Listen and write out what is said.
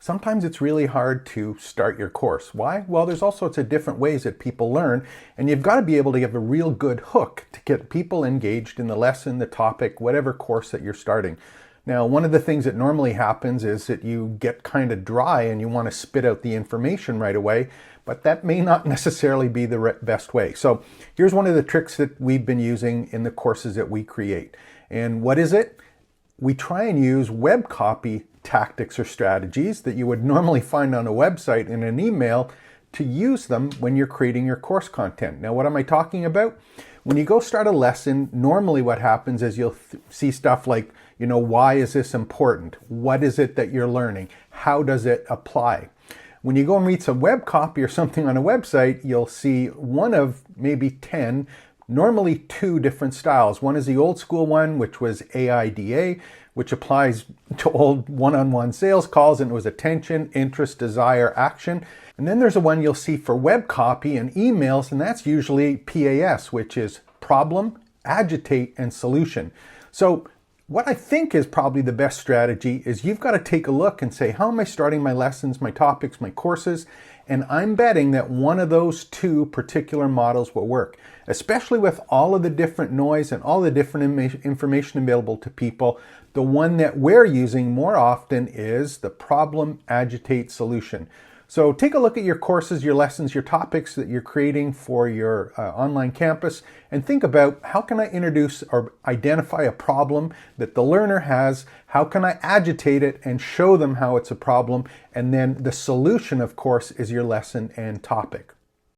Sometimes it's really hard to start your course. Why? Well, there's all sorts of different ways that people learn, and you've got to be able to give a real good hook to get people engaged in the lesson, the topic, whatever course that you're starting. Now, one of the things that normally happens is that you get kind of dry and you want to spit out the information right away, but that may not necessarily be the best way. So here's one of the tricks that we've been using in the courses that we create. And what is it? We try and use web copy tactics or strategies that you would normally find on a website in an email to use them when you're creating your course content. Now, what am I talking about? When you go start a lesson, normally what happens is you'll see stuff like, why is this important? What is it that you're learning? How does it apply? When you go and read some web copy or something on a website, you'll see one of maybe 10, normally 2 different styles. One is the old school one, which was AIDA, which applies to old one-on-one sales calls, and it was attention, interest, desire, action. And then there's a one you'll see for web copy and emails, and that's usually PAS, which is problem, agitate, and solution. So what I think is probably the best strategy is you've got to take a look and say, how am I starting my lessons, my topics, my courses? And I'm betting that one of those 2 particular models will work, especially with all of the different noise and all the different information available to people. The one that we're using more often is the problem, agitate, solution. So take a look at your courses, your lessons, your topics that you're creating for your online campus, and think about, how can I introduce or identify a problem that the learner has? How can I agitate it and show them how it's a problem? And then the solution, of course, is your lesson and topic.